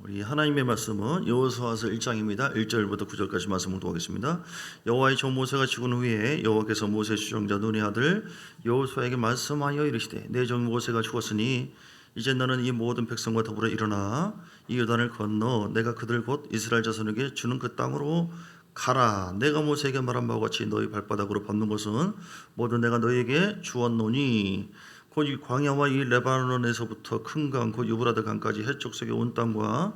우리 하나님의 말씀은 여호수아서 1장입니다. 1절부터 9절까지 말씀 묵도하겠습니다. 여호와의 종 모세가 죽은 후에 여호와께서 모세 주정자 눈의 아들 여호수아에게 말씀하여 이르시되 내 종 모세가 죽었으니 이제 너는 이 모든 백성과 더불어 일어나 이 요단을 건너 내가 그들 곧 이스라엘 자손에게 주는 그 땅으로 가라. 내가 모세에게 말한 바와 같이 너희 발바닥으로 밟는 것은 모두 내가 너희에게 주었노니 곧 이 광야와 이 레바논에서부터 큰 강 곧 유브라데 강까지 해쪽 속의 온 땅과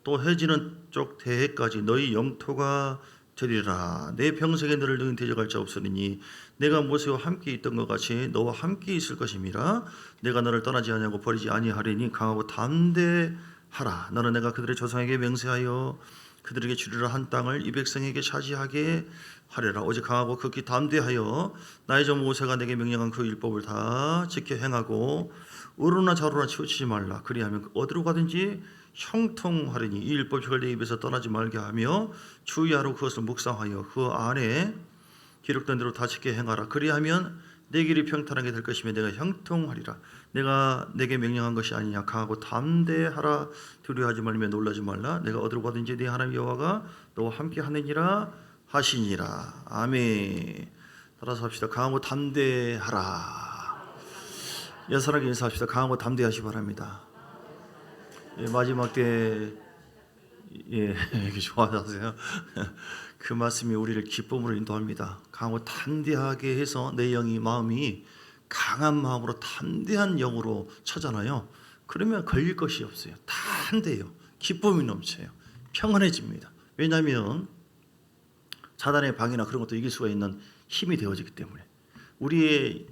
또 해지는 쪽 대해까지 너희 영토가 되리라. 내 평생에 너를 능히 대적할 자 없으리니 내가 모세와 함께 있던 것 같이 너와 함께 있을 것임이라. 내가 너를 떠나지 아니하고 버리지 아니하리니 강하고 담대하라. 너는 내가 그들의 조상에게 맹세하여 그들에게 주리라 한 땅을 이 백성에게 차지하게 하리라. 오직 강하고 극히 담대하여 나의 종 모세가 내게 명령한 그 율법을 다 지켜 행하고 우로나 좌로나 치우치지 말라. 그리하면 어디로 가든지 형통하리니 이 율법책을 내 입에서 떠나지 말게 하며 주야로 그것을 묵상하여 그 안에 기록된 대로 다 지켜 행하라. 그리하면 내 길이 평탄하게 될 것이며 내가 형통하리라. 내가 내게 명령한 것이 아니냐. 강하고 담대하라. 두려워하지 말며 놀라지 말라. 내가 어디로 가든지 네 하나님 여호와가 너와 함께 하느니라 하시니라. 아멘. 따라서 합시다. 강하고 담대하라. 여사하게 인사합시다. 강하고 담대하시 바랍니다. 예, 마지막 때 좋아하세요. 그 말씀이 우리를 기쁨으로 인도합니다. 강하고 담대하게 해서 내 영이 마음이 강한 마음으로 담대한 영으로 처잖아요. 그러면 걸릴 것이 없어요. 담대해요. 기쁨이 넘쳐요. 평안해집니다. 왜냐하면 사단의 방해나 그런 것도 이길 수가 있는 힘이 되어지기 때문에. 우리의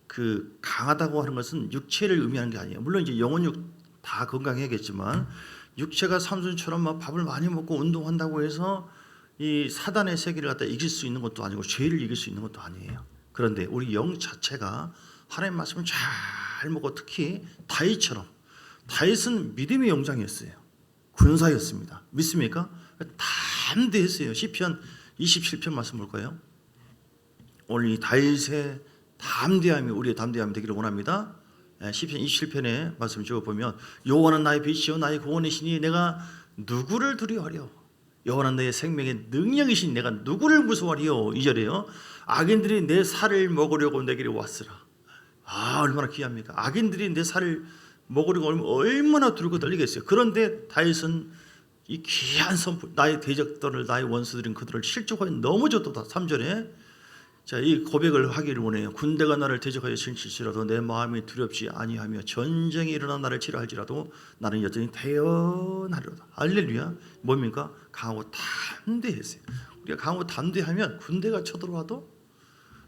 그 강하다고 하는 것은 육체를 의미하는 게 아니에요. 물론 이제 영혼육 다 건강해야겠지만 육체가 삼순처럼 막 밥을 많이 먹고 운동한다고 해서 이 사단의 세계를 갖다 이길 수 있는 것도 아니고 죄를 이길 수 있는 것도 아니에요. 그런데 우리 영 자체가 하나님의 말씀을 잘 먹고 특히 다윗처럼, 다윗은 믿음의 영장이었어요. 군사였습니다. 믿습니까? 담대했어요. 시편 27편 말씀 볼까요? 오늘 이 다윗의 담대함이 우리의 담대함이 되기를 원합니다. 시편 27편의 말씀 적어보면 여호와는 나의 빛이요 나의 구원이시니 내가 누구를 두려워하려. 여호와는 내 생명의 능력이시니 내가 누구를 무서워하리요. 2절에요. 악인들이 내 살을 먹으려고 내게로 왔으라. 얼마나 귀합니까. 악인들이 내 살을 먹으려고 얼마나 두렵고 떨리겠어요. 그런데 다윗은 이 귀한 선포, 나의 대적들을 나의 원수들인 그들을 실족하여 넘어졌도다. 3절에 자, 이 고백을 하기를 원해요. 군대가 나를 대적하여 칠지라도 내 마음이 두렵지 아니하며 전쟁이 일어나 나를 치러할지라도 나는 여전히 태어나리로다. 할렐루야. 뭡니까? 강하고 담대했어요. 우리가 강하고 담대하면 군대가 쳐들어와도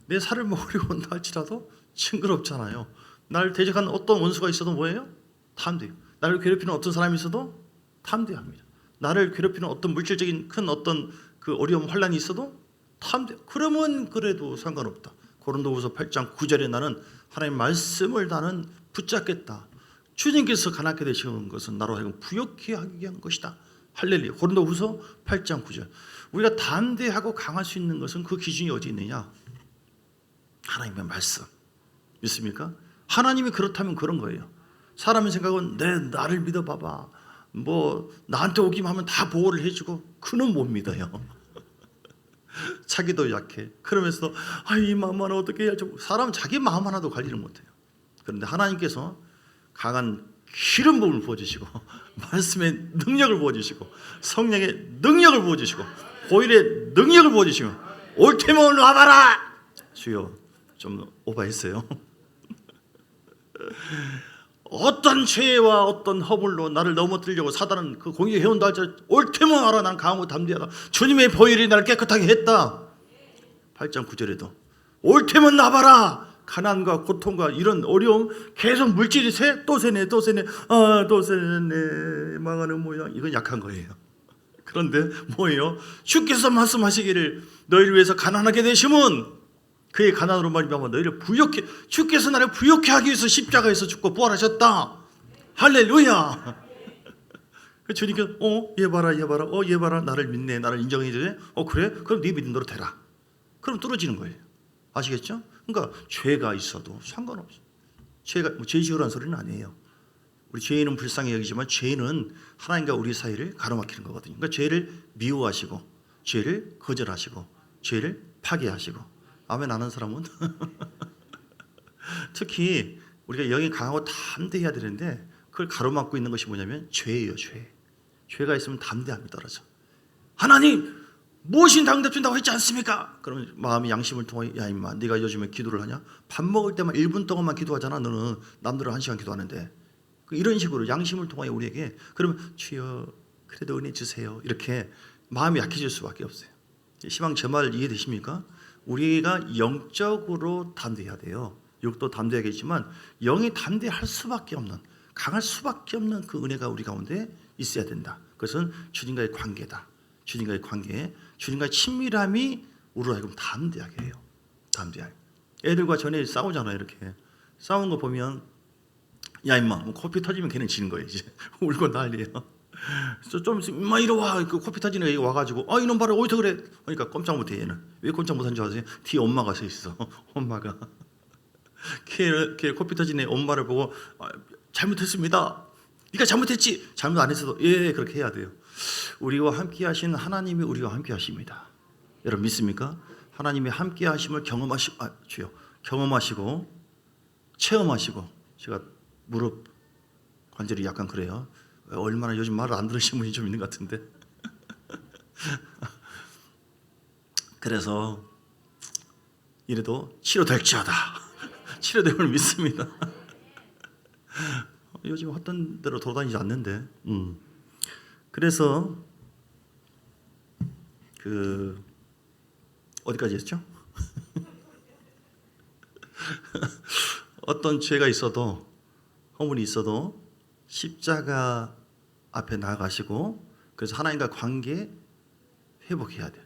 내 살을 먹으려고 온다 할지라도 징그럽잖아요. 나를 대적하는 어떤 원수가 있어도 뭐예요? 담대해요. 나를 괴롭히는 어떤 사람이 있어도 담대합니다. 나를 괴롭히는 어떤 물질적인 큰 어떤 그 어려움 환란이 있어도 담대. 그러면 그래도 상관없다. 고린도후서 8장 9절에 나는 하나님의 말씀을 나는 붙잡겠다. 주님께서 가난하게 되시는 것은 나로 하여금 부욕해 하기 위한 것이다. 할렐루야. 고린도후서 8장 9절. 우리가 담대하고 강할 수 있는 것은 그 기준이 어디 있느냐? 하나님의 말씀. 믿습니까? 하나님이 그렇다면 그런 거예요. 사람의 생각은 나를 믿어봐봐. 뭐 나한테 오기만 하면 다 보호를 해주고 그는 못 믿어요. 자기도 약해. 그러면서 이 마음 하나 어떻게 해야지. 사람은 자기 마음 하나도 관리를 못해요. 그런데 하나님께서 강한 기름 부음을 부어주시고 말씀의 능력을 부어주시고 성령의 능력을 부어주시고 보일의 능력을 부어주시고 올 테면 와봐라. 주여, 좀 오버했어요. 어떤 죄와 어떤 허물로 나를 넘어뜨리려고 사단은 그 공격해 해온다 할지라도 올 테면 알아. 난 강하고 담대하다. 주님의 보혈이 나를 깨끗하게 했다. 8장 9절에도 올 테면 나봐라. 가난과 고통과 이런 어려움 계속 물질이 또 세네 망하는 모양. 이건 약한 거예요. 그런데 뭐예요? 주께서 말씀하시기를 너희를 위해서 가난하게 되시면 그의 가난으로 말미암아 너희를 부욕해, 주께서 나를 부욕해 하기 위해서 십자가에서 죽고 부활하셨다. 할렐루야. 주님께서 얘 봐라 나를 믿네, 나를 인정해 주네. 그래? 그럼 네 믿음대로 되라. 그럼 뚫어지는 거예요. 아시겠죠? 그러니까 죄가 있어도 상관없어. 죄가 죄 지으라는 소리는 아니에요. 우리 죄인은 불쌍히 여기지만 죄는 하나님과 우리 사이를 가로막히는 거거든요. 그러니까 죄를 미워하시고 죄를 거절하시고 죄를 파괴하시고. 아멘 하는 사람은 특히 우리가 영이 강하고 담대해야 되는데 그걸 가로막고 있는 것이 뭐냐면 죄예요. 죄가 있으면 담대함이 떨어져. 하나님 무엇인 당답 준다고 했지 않습니까? 그러면 마음이 양심을 통하여 야 임마 네가 요즘에 기도를 하냐? 밥 먹을 때만 1분 동안만 기도하잖아. 너는 남들은 1시간 기도하는데. 이런 식으로 양심을 통하여 우리에게 그러면 주여 그래도 은혜 주세요. 이렇게 마음이 약해질 수밖에 없어요. 시방 제 말 이해되십니까? 우리가 영적으로 담대해야 돼요. 육도 담대하겠지만 영이 담대할 수밖에 없는, 강할 수밖에 없는 그 은혜가 우리 가운데 있어야 된다. 그것은 주님과의 관계다. 주님과의 관계, 주님과의 친밀함이 우리로 하여금 담대하게 해요. 담대하게. 애들과 전에 싸우잖아요. 이렇게 싸운 거 보면 야 임마 뭐 코피 터지면 걔는 지는 거예요. 이제 울고 난리예요. 좀 있으면 임마 이리 와. 그 코피 터지는 애가 와가지고 이놈 봐라 어디서 그래. 그러니까 꼼짝 못해. 얘는 왜 꼼짝 못한 줄 아세요? 뒤에 엄마가 서 있어. 엄마가 걔 코피 터진 애 엄마를 보고 잘못했습니다. 네가 잘못했지. 잘못 안 했어도 예 그렇게 해야 돼요. 우리와 함께 하신 하나님이 우리와 함께 하십니다. 여러분 믿습니까? 하나님의 함께 하심을 경험하시고 체험하시고. 제가 무릎 관절이 약간 그래요. 얼마나 요즘 말을 안 들으시는 분이 좀 있는 것 같은데. 그래서 이래도 치료될지어다. 치료됨을 믿습니다. 요즘 어떤 대로 돌아다니지 않는데. 그래서 어디까지 했죠? 어떤 죄가 있어도 허물이 있어도 십자가 앞에 나아가시고 그래서 하나님과 관계 회복해야 돼요.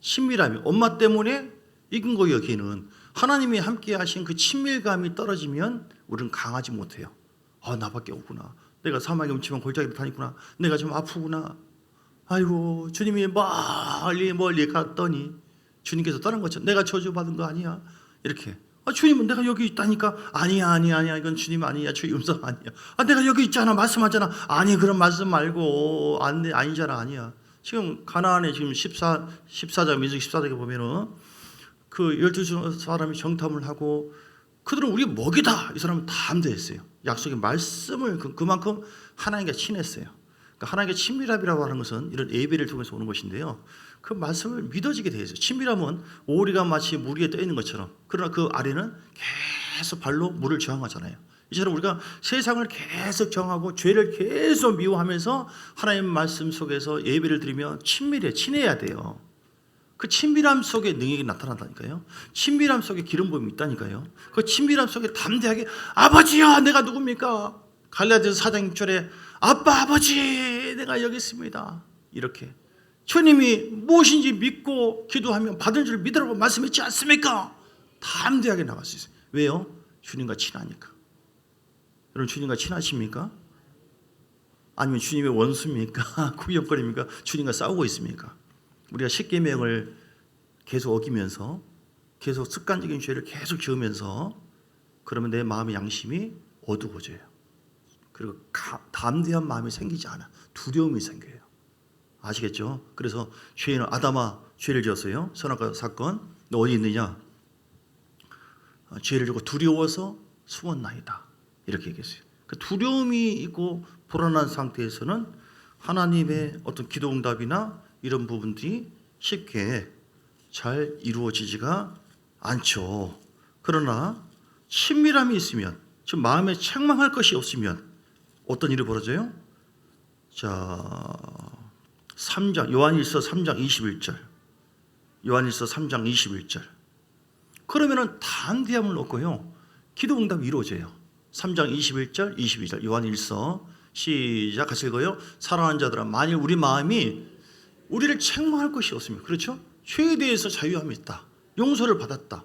친밀함이 엄마 때문에 익은 거예요. 걔는 하나님이 함께 하신 그 친밀감이 떨어지면 우리는 강하지 못해요. 나밖에 없구나. 내가 사막에 훔치면 골짜기로 다니구나. 내가 좀 아프구나. 아이고 주님이 멀리 갔더니 주님께서 떠난 것처럼 내가 저주받은 거 아니야. 이렇게 주님은 내가 여기 있다니까. 아니야 이건 주님 아니야. 주의 음성 아니야. 내가 여기 있잖아. 말씀하잖아. 아니 그런 말씀 말고 아니잖아. 아니야. 지금 가나안에 지금 14장 민수기 14장에 보면은 그 12사람이 정탐을 하고 그들은 우리 먹이다. 이 사람은 담대했어요. 약속의 말씀을 그만큼 하나님과 친했어요. 그러니까 하나님과 친밀함이라고 하는 것은 이런 예배를 통해서 오는 것인데요. 그 말씀을 믿어지게 되어 있어요. 친밀함은 오리가 마치 물 위에 떠 있는 것처럼. 그러나 그 아래는 계속 발로 물을 저항하잖아요. 이처럼 우리가 세상을 계속 정하고 죄를 계속 미워하면서 하나님 말씀 속에서 예배를 드리면 친해야 돼요. 그 친밀함 속에 능력이 나타난다니까요. 친밀함 속에 기름 부음이 있다니까요. 그 친밀함 속에 담대하게 아버지야 내가 누굽니까? 갈라디아서 4장 6절에 아버지 내가 여기 있습니다. 이렇게 주님이 무엇인지 믿고 기도하면 받을 줄 믿으라고 말씀했지 않습니까? 담대하게 나갈 수 있어요. 왜요? 주님과 친하니까. 여러분 주님과 친하십니까? 아니면 주님의 원수입니까? 구경거립니까? 주님과 싸우고 있습니까? 우리가 십계명을 계속 어기면서 계속 습관적인 죄를 계속 지으면서 그러면 내 마음의 양심이 어두워져요. 그리고 담대한 마음이 생기지 않아. 두려움이 생겨요. 아시겠죠? 그래서 죄인은 아담아 죄를 지었어요. 선악과 사건. 너 어디 있느냐? 죄를 지고 두려워서 숨었나이다. 이렇게 얘기했어요. 그 두려움이 있고 불안한 상태에서는 하나님의 어떤 기도응답이나 이런 부분들이 쉽게 잘 이루어지지가 않죠. 그러나 친밀함이 있으면, 즉 마음에 책망할 것이 없으면 어떤 일이 벌어져요? 자, 3장 요한일서 3장 21절. 요한일서 3장 21절. 그러면은 담대함을 얻고요. 기도 응답이 이루어져요. 3장 21절, 22절. 요한일서 시작 같이 읽어요. 사랑하는 자들아 만일 우리 마음이 우리를 책망할 것이 없으면, 그렇죠? 죄에 대해서 자유함이 있다. 용서를 받았다.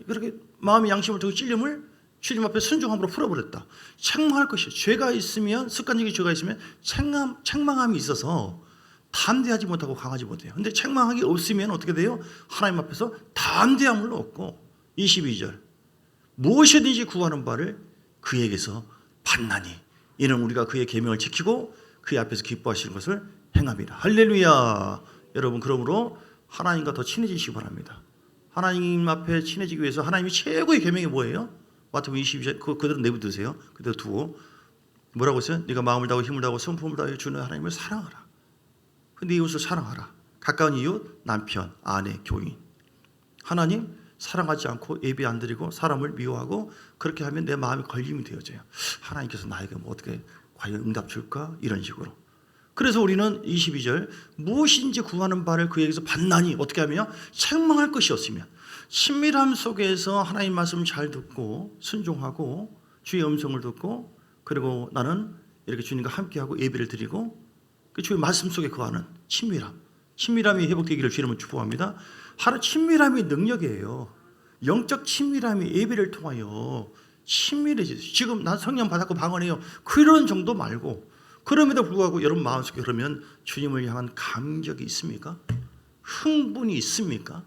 그렇게 마음의 양심을 통해 찔림을 주님 앞에 순종함으로 풀어버렸다. 책망할 것이, 죄가 있으면, 습관적인 죄가 있으면 책망함이 있어서 담대하지 못하고 강하지 못해요. 근데 책망하기 없으면 어떻게 돼요? 하나님 앞에서 담대함을 얻고 22절 무엇이든지 구하는 바를 그에게서 받나니 이는 우리가 그의 계명을 지키고 그의 앞에서 기뻐하시는 것을 행함이라. 할렐루야. 여러분, 그러므로 하나님과 더 친해지시기 바랍니다. 하나님 앞에 친해지기 위해서 하나님이 최고의 계명이 뭐예요? 마태복음 22절 그대로 내버려두세요. 그대로 두고 뭐라고 했어요? 네가 마음을 다하고 힘을 다하고 성품을 다하여 주는 하나님을 사랑하라. 네 이웃을 사랑하라. 가까운 이웃, 남편, 아내, 교인. 하나님 사랑하지 않고 예배 안 드리고 사람을 미워하고 그렇게 하면 내 마음이 걸림이 되어져요. 하나님께서 나에게 뭐 어떻게 과연 응답 줄까? 이런 식으로. 그래서 우리는 22절 무엇인지 구하는 바를 그에게서 받나니 어떻게 하며 책망할 것이 없으면 친밀함 속에서 하나님 말씀을 잘 듣고 순종하고 주의 음성을 듣고 그리고 나는 이렇게 주님과 함께하고 예배를 드리고 그 주의 말씀 속에 거하는 친밀함이 회복되기를 주님은 축복합니다. 친밀함이 능력이에요. 영적 친밀함이 예배를 통하여 친밀해지죠. 지금 난 성령 받았고 방언해요. 그런 정도 말고 그럼에도 불구하고 여러분 마음속에 그러면 주님을 향한 감격이 있습니까? 흥분이 있습니까?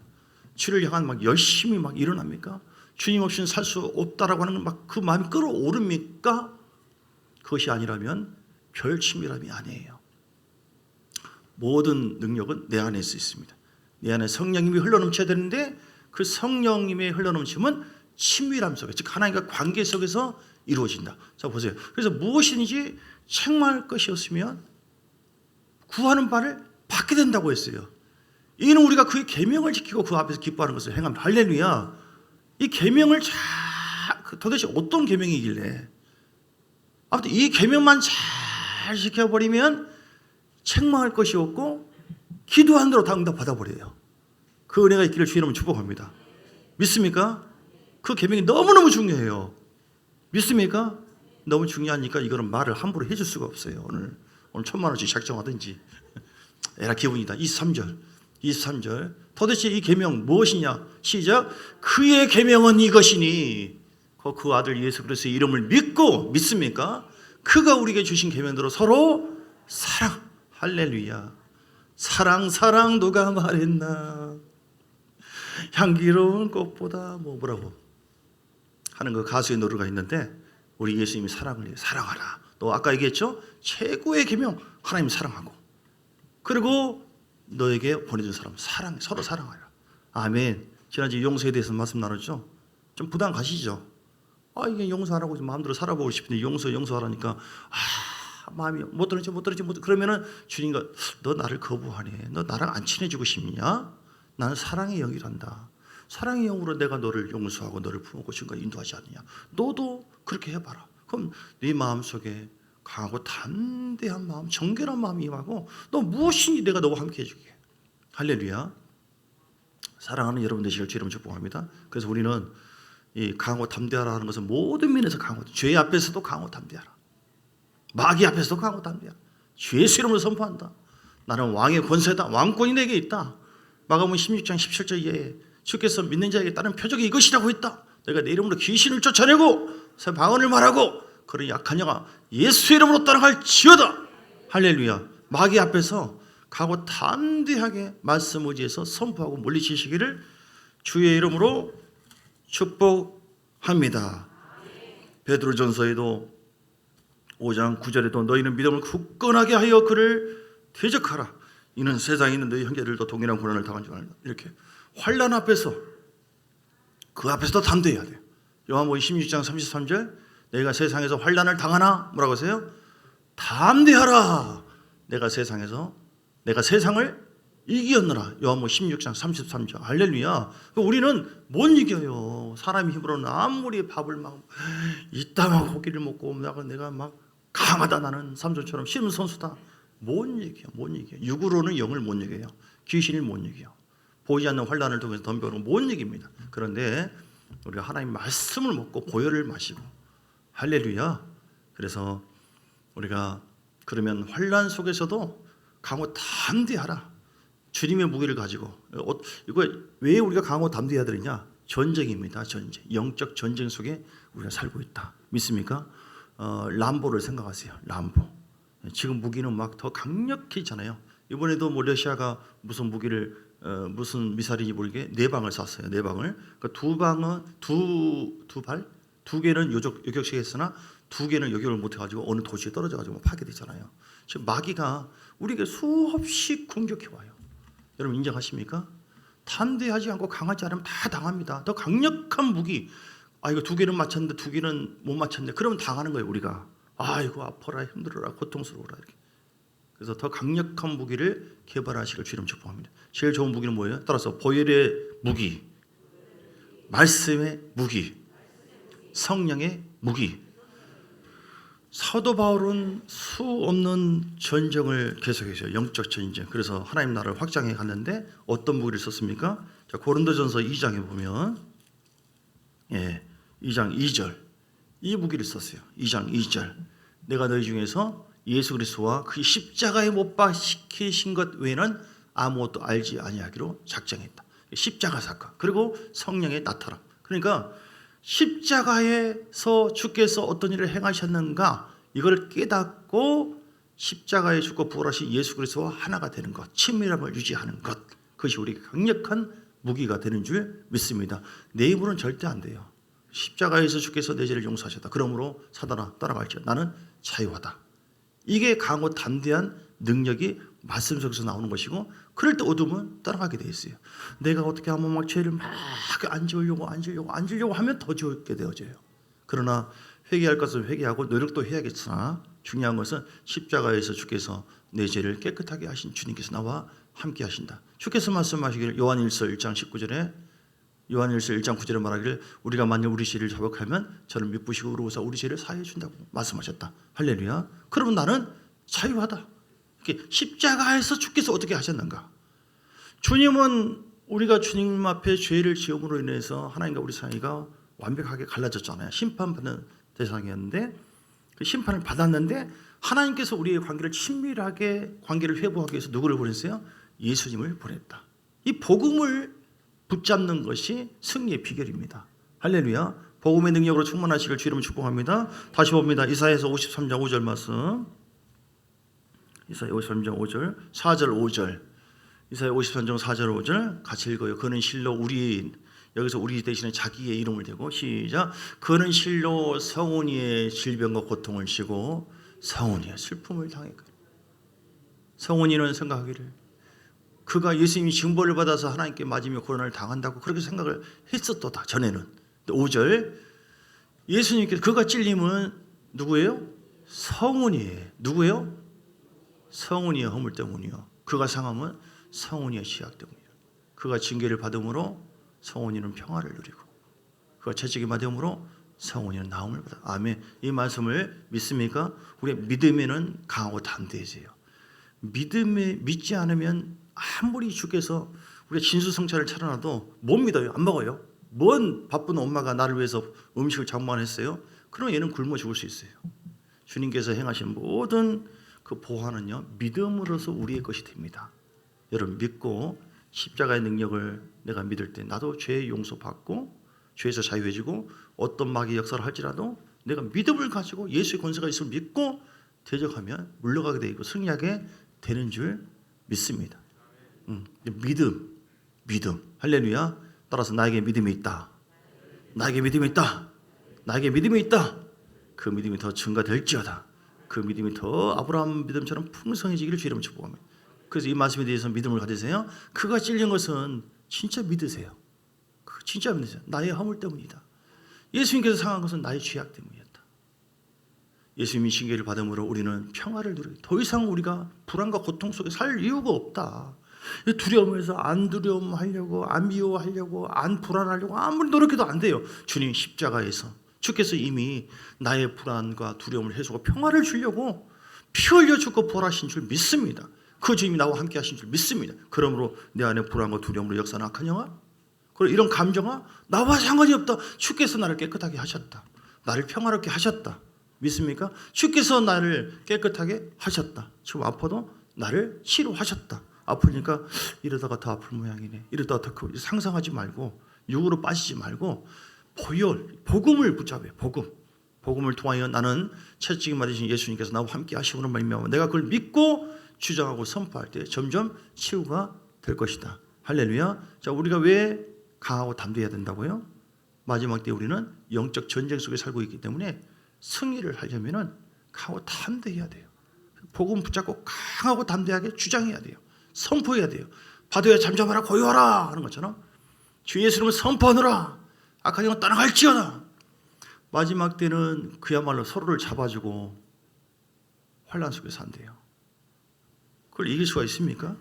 주를 향한 막 열심히 막 일어납니까? 주님 없이는 살 수 없다라고 하는 막 그 마음이 끌어오릅니까? 그것이 아니라면 별 친밀함이 아니에요. 모든 능력은 내 안에 있습니다. 내 안에 성령님이 흘러넘쳐야 되는데 그 성령님의 흘러넘침은 친밀함 속에, 즉 하나님과 관계 속에서 이루어진다. 자 보세요. 그래서 무엇이든지 책망할 것이 없으면 구하는 바를 받게 된다고 했어요. 이는 우리가 그의 계명을 지키고 그 앞에서 기뻐하는 것을 행합니다. 할렐루야. 이 계명을 도대체 어떤 계명이길래? 아무튼 이 계명만 잘 지켜버리면 책망할 것이 없고 기도한 대로 다 응답 받아버려요. 그 은혜가 있기를 주의 이름으로 축복합니다. 믿습니까? 그 계명이 너무너무 중요해요. 믿습니까? 너무 중요하니까 이거는 말을 함부로 해줄 수가 없어요. 오늘 1,000,000원씩 작정하든지. 에라 기분이다. 23절 도대체 이 계명 무엇이냐? 시작. 그의 계명은 이것이니 그 아들 예수 그리스도의 이름을 믿고 믿습니까? 그가 우리에게 주신 계명대로 서로 사랑. 할렐루야. 사랑 누가 말했나? 향기로운 꽃보다 뭐라고 하는 그 가수의 노래가 있는데 우리 예수님이 사랑을 해요. 사랑하라. 또 아까 얘기했죠? 최고의 계명 하나님 사랑하고 그리고 너에게 보내준 사람 사랑, 서로 사랑하라. 아멘. 지난주에 용서에 대해서 말씀 나눴죠? 좀 부담 가시죠? 이게 용서하라고 마음대로 살아보고 싶은데 용서하라니까 마음이 못 들었지. 그러면은 주님과 너 나를 거부하네. 너 나랑 안 친해지고 싶냐? 나는 사랑의 영이란다. 사랑의 영으로 내가 너를 용서하고 너를 품고 지금까지 인도하지 않느냐. 너도 그렇게 해봐라. 그럼 네 마음속에 강하고 담대한 마음, 정결한 마음이 임하고 너 무엇이니 내가 너와 함께 해줄게. 할렐루야. 사랑하는 여러분 되시길 주의 이름으로 축복합니다. 그래서 우리는 이 강하고 담대하라 하는 것은 모든 면에서 강하고 죄 앞에서도 강하고 담대하라. 마귀 앞에서도 강하고 담대하라. 주의 이름으로 선포한다. 나는 왕의 권세다. 왕권이 내게 있다. 마가복음 16장 17절 이하에 주께서 믿는 자에게 따른 표적이 이것이라고 했다. 내가 내 이름으로 귀신을 쫓아내고 새 방언을 말하고 그런 약한 자가 예수 이름으로 따라갈지어다. 할렐루야. 마귀 앞에서 가고 담대하게 말씀 의지해서 선포하고 물리치시기를 주의 이름으로 축복합니다. 베드로전서에도 5장 9절에도 너희는 믿음을 굳건하게 하여 그를 대적하라. 이는 세상에 있는 너희 형제들도 동일한 고난을 당한 줄 알라. 이렇게 환난 앞에서 그 앞에서도 담대해야 돼요. 요한복음 16장 33절 내가 세상에서 환난을 당하나 뭐라고 하세요? 담대하라. 내가 세상을 이기었느라. 요한복음 16장 33절. 할렐루야. 우리는 못 이겨요. 사람 힘으로는 아무리 밥을 막 이따만 고기를 먹고 내가 막 강하다 나는 삼손처럼 쉬운 선수다. 못 이겨. 육으로는 영을 못 이겨요. 귀신을 못 이겨요. 보이지 않는 환난을 통해서 덤벼오는 못 이깁니다. 그런데 우리가 하나님 말씀을 먹고 보혈을 마시고 할렐루야. 그래서 우리가 그러면 환난 속에서도 강하고 담대하라. 주님의 무기를 가지고 이거 왜 우리가 강하고 담대해야 되느냐? 전쟁입니다. 전쟁. 영적 전쟁 속에 우리가 살고 있다. 믿습니까? 람보를 생각하세요. 람보. 지금 무기는 막 더 강력해지잖아요. 이번에도 뭐 러시아가 무슨 무기를 무슨 미사일인지 모르게 4방을 쐈어요. 4방을. 그러니까 2방은 두 개는 요격시켰으나 두 개는 요격을 못해가지고 어느 도시에 떨어져가지고 파괴되잖아요. 지금 마귀가 우리에게 수없이 공격해 와요. 여러분 인정하십니까? 담대하지 않고 강하지 않으면 다 당합니다. 더 강력한 무기. 이거 두 개는 맞췄는데 두 개는 못 맞췄네. 그러면 당하는 거예요 우리가. 아이고 아파라 힘들어라 고통스러워라 이렇게. 그래서 더 강력한 무기를 개발하시길 주님 축복합니다. 제일 좋은 무기는 뭐예요? 따라서 보혈의 무기, 말씀의 무기, 성령의 무기. 사도 바울은 수 없는 전쟁을 계속했어요. 영적 전쟁. 그래서 하나님 나라를 확장해 갔는데 어떤 무기를 썼습니까? 자, 고린도전서 2장에 보면 2장 2절 이 무기를 썼어요. 2장 2절 내가 너희 중에서 예수 그리스도와 그 십자가에 못 박히신 것 외에는 아무것도 알지 아니하기로 작정했다. 십자가 사건 그리고 성령의 나타남. 그러니까 십자가에서 주께서 어떤 일을 행하셨는가 이걸 깨닫고 십자가에 죽고 부활하신 예수 그리스도와 하나가 되는 것, 친밀함을 유지하는 것, 그것이 우리 강력한 무기가 되는 줄 믿습니다. 내 힘으로는 절대 안 돼요. 십자가에서 주께서 내 죄를 용서하셨다. 그러므로 사단아 따라갈지어 나는 자유하다. 이게 강하고 담대한 능력이 말씀 속에서 나오는 것이고, 그럴 때 어둠은 따라가게 돼 있어요. 내가 어떻게 하면 막 죄를 막 안 지으려고 하면 더 지게 되어져요. 그러나 회개할 것은 회개하고 노력도 해야겠으나 중요한 것은 십자가에서 주께서 내 죄를 깨끗하게 하신 주님께서 나와 함께 하신다. 주께서 말씀하시기를 요한일서 1장 19절에 요한일서 1장 9절에 말하기를 우리가 만약 우리 죄를 자복하면 저를 미쁘시고 의로우사 우리 죄를 사해 준다고 말씀하셨다. 할렐루야. 그러면 나는 자유하다. 십자가에서 주께서 어떻게 하셨는가? 주님은 우리가 주님 앞에 죄를 지음으로 인해서 하나님과 우리 사이가 완벽하게 갈라졌잖아요. 심판받는 대상이었는데 그 심판을 받았는데 하나님께서 우리의 관계를 친밀하게 관계를 회복하기 위해서 누구를 보냈어요? 예수님을 보냈다. 이 복음을 붙잡는 것이 승리의 비결입니다. 할렐루야. 복음의 능력으로 충만하시길 주님을 축복합니다. 다시 봅니다. 이사야서 53장 5절 말씀. 이사야 53장 5절 4절 5절 이사야 53장 4절 5절 같이 읽어요. 그는 실로 우리 여기서 우리 대신에 자기의 이름을 대고 시작. 그는 실로 성훈이의 질병과 고통을 지고 성훈이의 슬픔을 당했거든. 성훈이는 생각하기를 그가 예수님이 징벌을 받아서 하나님께 맞으며 고난을 당한다고 그렇게 생각을 했었도다 전에는. 5절 예수님께서 그가 찔림은 누구예요? 성훈이에요. 누구예요? 성훈이의 허물 때문이요. 그가 상함은 성훈이의 시약 때문이요. 그가 징계를 받음으로 성훈이는 평화를 누리고 그가 채찍을 맞음으로 성훈이는 나음을 받아. 아멘. 이 말씀을 믿습니까? 우리의 믿음에는 강하고 담대해져요. 믿지 않으면 아무리 주께서 우리가 진수성찬을 차려놔도 못 믿어요. 안 먹어요. 뭔 바쁜 엄마가 나를 위해서 음식을 장만했어요? 그럼 얘는 굶어 죽을 수 있어요. 주님께서 행하신 모든 그 보화는요 믿음으로서 우리의 것이 됩니다. 여러분 믿고 십자가의 능력을 내가 믿을 때 나도 죄의 용서받고 죄에서 자유해지고 어떤 마귀 역사를 할지라도 내가 믿음을 가지고 예수의 권세가 있음을 믿고 대적하면 물러가게 되고 승리하게 되는 줄 믿습니다. 믿음 할렐루야. 따라서 나에게 믿음이 있다. 나에게 믿음이 있다. 나에게 믿음이 있다. 그 믿음이 더 증가될지어다. 그 믿음이 더 아브라함 믿음처럼 풍성해지기를 주님을 축복합니다. 그래서 이 말씀에 대해서 믿음을 가지세요. 그가 찔린 것은 진짜 믿으세요. 진짜 믿으세요. 나의 허물 때문이다. 예수님께서 상한 것은 나의 죄악 때문이었다. 예수님이 징계를 받음으로 우리는 평화를 누리고 더 이상 우리가 불안과 고통 속에 살 이유가 없다. 두려움에서 안 두려움하려고 안 미워하려고 안 불안하려고 아무리 노력해도 안 돼요. 주님 십자가에서 주께서 이미 나의 불안과 두려움을 해소하고 평화를 주려고 피 흘려 죽고 부활하신 줄 믿습니다. 그 주님이 나와 함께 하신 줄 믿습니다. 그러므로 내 안에 불안과 두려움으로 역사는 악하냐와 그리고 이런 감정아 나와 상관이 없다. 주께서 나를 깨끗하게 하셨다. 나를 평화롭게 하셨다. 믿습니까? 주께서 나를 깨끗하게 하셨다. 지금 아파도 나를 치료하셨다. 아프니까 이러다가 더 아플 모양이네. 이러다가 더 상상하지 말고 육으로 빠지지 말고 복음을 붙잡아요. 복음을 통하여 나는 채찍이 맞으신 예수님께서 나와 함께 하시고는 말미암아 내가 그걸 믿고 주장하고 선포할 때 점점 치유가 될 것이다. 할렐루야. 자, 우리가 왜 강하고 담대해야 된다고요? 마지막 때 우리는 영적 전쟁 속에 살고 있기 때문에 승리를 하려면은 강하고 담대해야 돼요. 복음 붙잡고 강하고 담대하게 주장해야 돼요. 선포해야 돼요. 바다야 잠잠하라 고요하라 하는 것처럼 주 예수 이름을 선포하노라. 악한 영은 떠나갈지어다. 마지막 때는 그야말로 서로를 잡아주고 환난 속에서 산대요. 그걸 이길 수가 있습니까?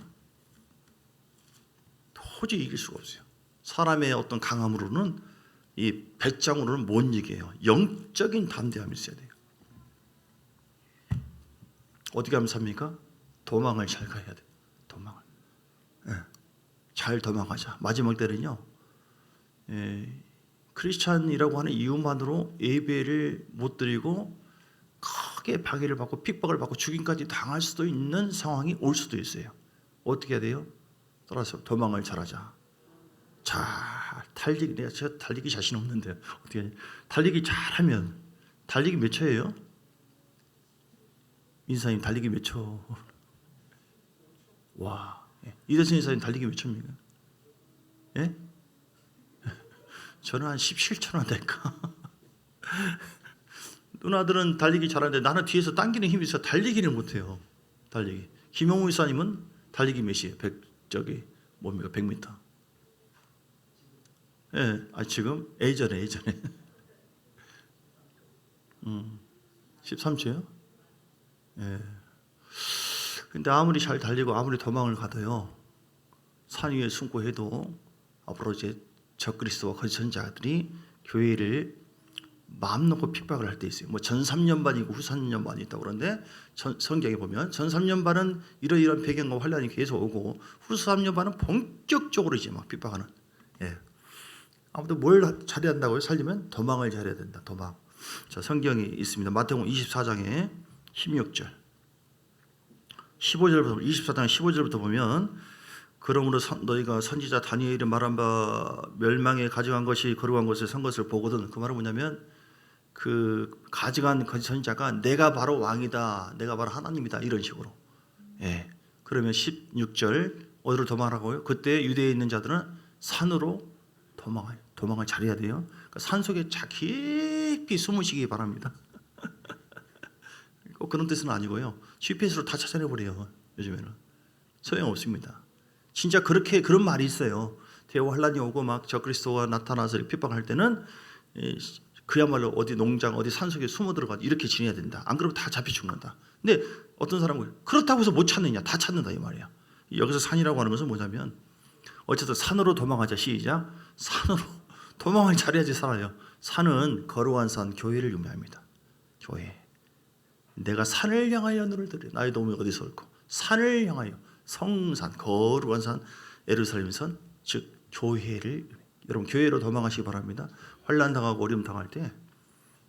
도저히 이길 수가 없어요. 사람의 어떤 강함으로는, 이 배짱으로는 못 이겨요. 영적인 담대함이 있어야 돼요. 어떻게 하면 삽니까? 도망을 잘 가야 돼요. 도망을. 잘 도망하자. 마지막 때는요, 크리스찬이라고 하는 이유만으로 예배를 못 드리고 크게 방해를 받고 핍박을 받고 죽임까지 당할 수도 있는 상황이 올 수도 있어요. 어떻게 해야 돼요? 따라서 도망을 잘하자. 자, 달리기, 내가 저 달리기 자신 없는데 어떻게 하냐? 달리기 잘하면, 달리기 몇 초예요? 인사님 달리기 몇 초? 와, 이대선 인사님 달리기 몇 초입니까? 예? 저는 한 17초나 될까? 누나들은 달리기 잘하는데 나는 뒤에서 당기는 힘이 있어 달리기를 못해요. 달리기. 김용우 이사님은 달리기 몇이에요? 100m. 예, 지금 예전에 13초요? 예. 근데 아무리 잘 달리고 아무리 도망을 가도요, 산 위에 숨고 해도 앞으로 이제 적그리스도와 거짓 선지자들이 교회를 마음 놓고 핍박을 할 때 있어요. 뭐 전 3년반이고 후 3년반이 있다고 그러는데, 성경에 보면 전 3년반은 이러이러한 배경과 환란이 계속 오고 후 3년반은 본격적으로 이제 막 핍박하는. 예. 아무튼 뭘 잘해야 한다고요? 살려면 도망을 잘해야 된다. 도망. 자, 성경이 있습니다. 마태복음 24장에 16절, 15절부터 24장 15절부터 보면, 그러므로 너희가 선지자 다니엘이 말한 바 멸망에 가증한 것이 거룩한 것에 선 것을 보거든. 그 말은 뭐냐면, 그 가증한 거짓 선지자가 내가 바로 왕이다, 내가 바로 하나님이다, 이런 식으로. 예. 그러면 16절 어디로 도망하라고요? 그때 유대에 있는 자들은 산으로 도망해요. 도망을 잘해야 돼요. 그러니까 산 속에 깊이 숨으시기 바랍니다. 꼭 그런 뜻은 아니고요. GPS로 다 찾아내버려요. 요즘에는 소용없습니다. 진짜 그렇게 그런 말이 있어요. 대호 환란이 오고 막 적그리스도가 나타나서 핍박할 때는 그야말로 어디 농장 어디 산속에 숨어 들어가 이렇게 지내야 된다. 안 그러면 다 잡혀 죽는다. 근데 어떤 사람은 그렇다고 해서 못 찾느냐? 다 찾는다 이 말이야. 여기서 산이라고 하는 것은 뭐냐면, 어쨌든 산으로 도망하자. 시작. 산으로 도망을 잘해야지 살아요. 산은 거룩한 산, 교회를 의미합니다. 교회. 내가 산을 향하여 눈을 들여 나의 도움이 어디서 올까? 산을 향하여, 성산, 거룩한 산, 예루살렘선, 즉 교회를. 여러분 교회로 도망하시기 바랍니다. 환난 당하고 어려움 당할 때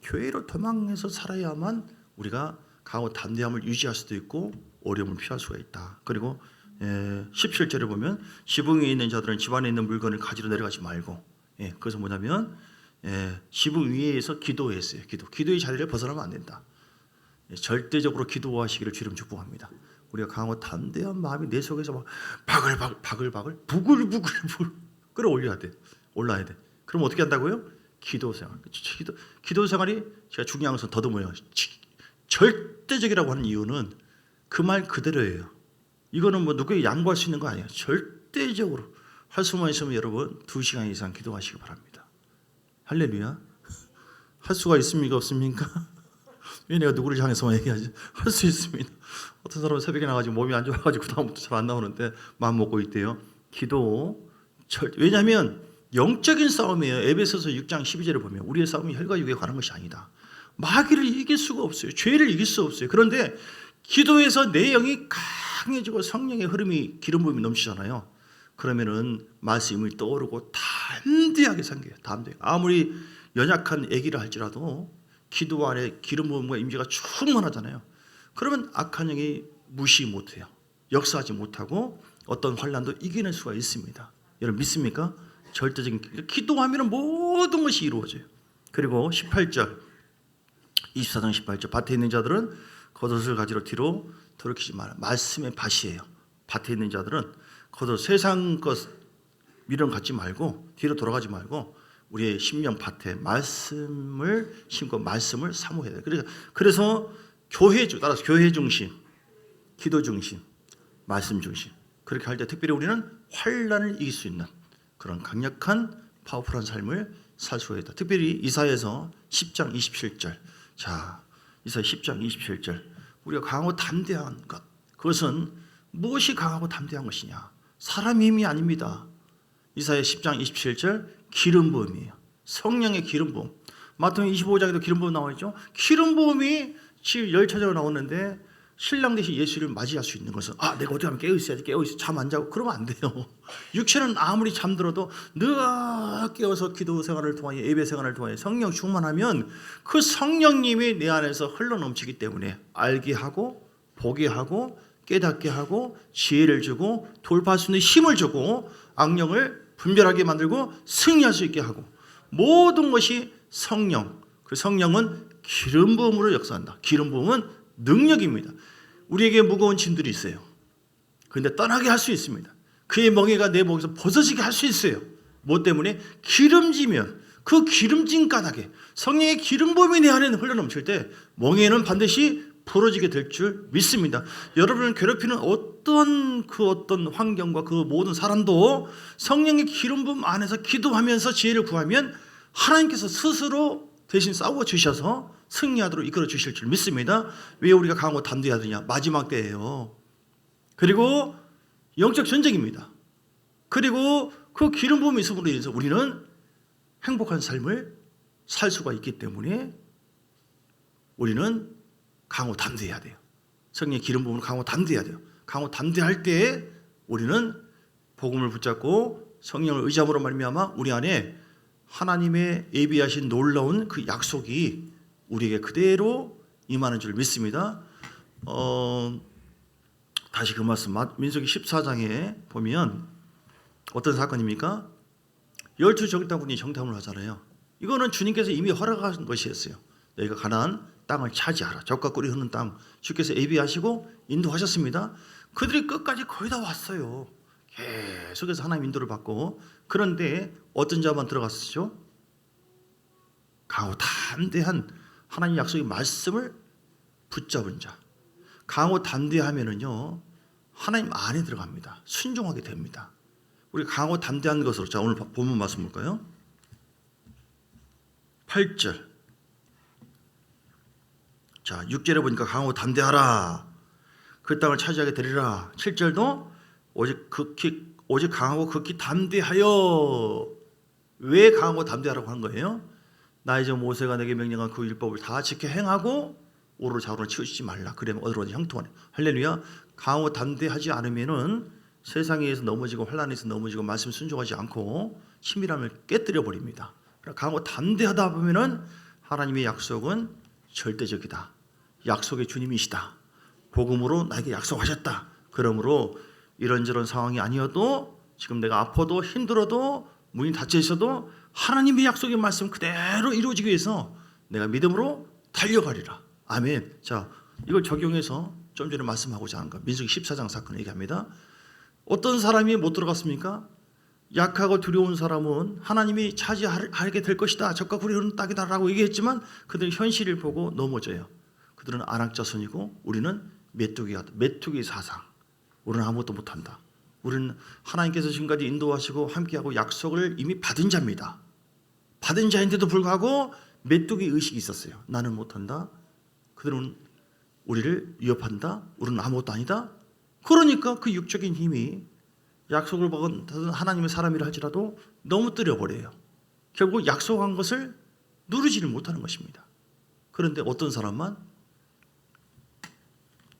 교회로 도망해서 살아야만 우리가 강하고 담대함을 유지할 수도 있고 어려움을 피할 수가 있다. 그리고 17절에 보면, 지붕 위에 있는 자들은 집 안에 있는 물건을 가지러 내려가지 말고, 그것은 뭐냐면 지붕 위에서 기도했어요. 기도의 자리를 벗어나면 안 된다. 절대적으로 기도하시기를 주님 축복합니다. 우리가 강하고 담대한 마음이 내 속에서 막 바글바글 부글부글 끌어올려야 돼. 올라야 돼. 그럼 어떻게 한다고요? 기도 생활. 기도 생활이 제가 중요한 것은 더듬어요. 절대적이라고 하는 이유는 그 말 그대로예요. 이거는 뭐 누구에게 양보할 수 있는 거 아니에요. 절대적으로 할 수만 있으면 여러분 2시간 이상 기도하시기 바랍니다. 할렐루야. 할 수가 있습니까? 없습니까? 왜 내가 누구를 향해서만 얘기하지? 할 수 있습니다. 어떤 사람은 새벽에 나가지고 몸이 안 좋아가지고 다음부터 잘 안 나오는데 마음 먹고 있대요. 기도. 왜냐하면 영적인 싸움이에요. 에베소서 6장 12절을 보면 우리의 싸움이 혈과 육에 관한 것이 아니다. 마귀를 이길 수가 없어요. 죄를 이길 수 없어요. 그런데 기도에서 내 영이 강해지고 성령의 흐름이 기름 부음이 넘치잖아요. 그러면은 말씀이 떠오르고 담대하게 생겨요. 담대하게. 아무리 연약한 아기라 할지라도 기도 안에 기름 부음과 임재가 충만하잖아요. 그러면 악한 영이 무시 못해요. 역사하지 못하고 어떤 환난도 이겨낼 수가 있습니다. 여러분 믿습니까? 절대적인 기도하면 모든 것이 이루어져요. 그리고 18절 24장 18절 밭에 있는 자들은 겉옷을 가지러 뒤로 돌이키지 마라. 말씀의 밭이에요. 밭에 있는 자들은 겉옷 세상 것 미련 갖지 말고 뒤로 돌아가지 말고 우리의 심령 밭에 말씀을 심고 말씀을 사모해야 돼요. 그래서 따라서 교회 중심, 기도 중심, 말씀 중심. 그렇게 할 때 특별히 우리는 환난을 이길 수 있는 그런 강력한 파워풀한 삶을 살 수가 있다. 특별히 이사야서 10장 27절. 자, 이사야 10장 27절. 우리가 강하고 담대한 것. 그것은 무엇이 강하고 담대한 것이냐? 사람의 힘이 아닙니다. 이사야 10장 27절 기름 부음이에요. 성령의 기름 부음. 마태복음 25장에도 기름 부음 나와 있죠. 기름 부음이 열차적으로 나오는데 신랑 대신 예수를 맞이할 수 있는 것은 내가 어떻게 하면 깨어있어야지. 잠 안 자고 그러면 안 돼요. 육체는 아무리 잠들어도 늘 깨어서 기도 생활을 통하여 예배 생활을 통하여 성령 충만하면 그 성령님이 내 안에서 흘러넘치기 때문에 알게 하고 보게 하고 깨닫게 하고 지혜를 주고 돌파할 수 있는 힘을 주고 악령을 분별하게 만들고 승리할 수 있게 하고 모든 것이 성령. 그 성령은 기름 부음으로 역사한다. 기름 부음은 능력입니다. 우리에게 무거운 짐들이 있어요. 그런데 떠나게 할 수 있습니다. 그의 멍에가 내 목에서 벗어지게 할 수 있어요. 뭐 때문에? 기름지면 그 기름진 까닭에 성령의 기름 부음이 내 안에 흘러넘칠 때 멍에는 반드시 풀어지게 될 줄 믿습니다. 여러분을 괴롭히는 어떤 환경과 그 모든 사람도 성령의 기름 부음 안에서 기도하면서 지혜를 구하면 하나님께서 스스로 대신 싸워 주셔서 승리하도록 이끌어 주실 줄 믿습니다. 왜 우리가 강하고 담대해야 되냐? 마지막 때예요. 그리고 영적 전쟁입니다. 그리고 그 기름 부음이 있음으로 인해서 우리는 행복한 삶을 살 수가 있기 때문에 우리는 강하고 담대해야 돼요. 성령의 기름 부음으로 강하고 담대해야 돼요. 강하고 담대할 때 우리는 복음을 붙잡고 성령을 의지함으로 말미암아 우리 안에 하나님의 예비하신 놀라운 그 약속이 우리에게 그대로 임하는 줄 믿습니다. 다시 그 말씀 민수기 14장에 보면 어떤 사건입니까? 12 정탐꾼이 정탐을 하잖아요. 이거는 주님께서 이미 허락하신 것이었어요. 너희가 가나안 땅을 차지하라. 적과 꿀이 흐르는 땅 주께서 예비하시고 인도하셨습니다. 그들이 끝까지 거의 다 왔어요. 계속해서 하나님 인도를 받고. 그런데 어떤 자만 들어갔었죠? 강하고 담대한 하나님 약속의 말씀을 붙잡은 자. 강하고 담대하면은요 하나님 안에 들어갑니다. 순종하게 됩니다. 우리 강하고 담대한 것으로, 자 오늘 본문 말씀 볼까요? 8절. 자 6절에 보니까 강하고 담대하라. 그 땅을 차지하게 되리라. 7절도 오직 강하고 극히 담대하여. 왜 강하고 담대하라고 한 거예요? 나 이제 모세가 내게 명령한 그 율법을 다 지켜 행하고 오로 좌우로 치우치지 말라. 그러면 어디로든 형통하네. 할렐루야. 강하고 담대하지 않으면은 세상에서 넘어지고 환난에서 넘어지고 말씀 순종하지 않고 친밀함을 깨뜨려 버립니다. 강하고 담대하다 보면은 하나님의 약속은 절대적이다. 약속의 주님이시다. 복음으로 나에게 약속하셨다. 그러므로 이런저런 상황이 아니어도 지금 내가 아파도 힘들어도 문이 닫혀 있어도 하나님의 약속의 말씀 그대로 이루어지기 위해서 내가 믿음으로 달려가리라. 아멘. 자, 이걸 적용해서 좀 전에 말씀하고자 하는 것. 민수기 14장 사건을 얘기합니다. 어떤 사람이 못 들어갔습니까? 약하고 두려운 사람은 하나님이 차지하게 될 것이다. 적과 꿀이 흐르는 땅이다라고 얘기했지만 그들은 현실을 보고 넘어져요. 그들은 안악자손이고 우리는 메뚜기 사상. 우리는 아무것도 못한다. 우리는 하나님께서 지금까지 인도하시고 함께하고 약속을 이미 받은 자입니다. 받은 자인데도 불구하고 메뚜기 의식이 있었어요. 나는 못한다. 그들은 우리를 위협한다. 우리는 아무것도 아니다. 그러니까 그 육적인 힘이 약속을 받은 하나님의 사람이라 할지라도 넘어뜨려버려요. 결국 약속한 것을 누리지를 못하는 것입니다. 그런데 어떤 사람만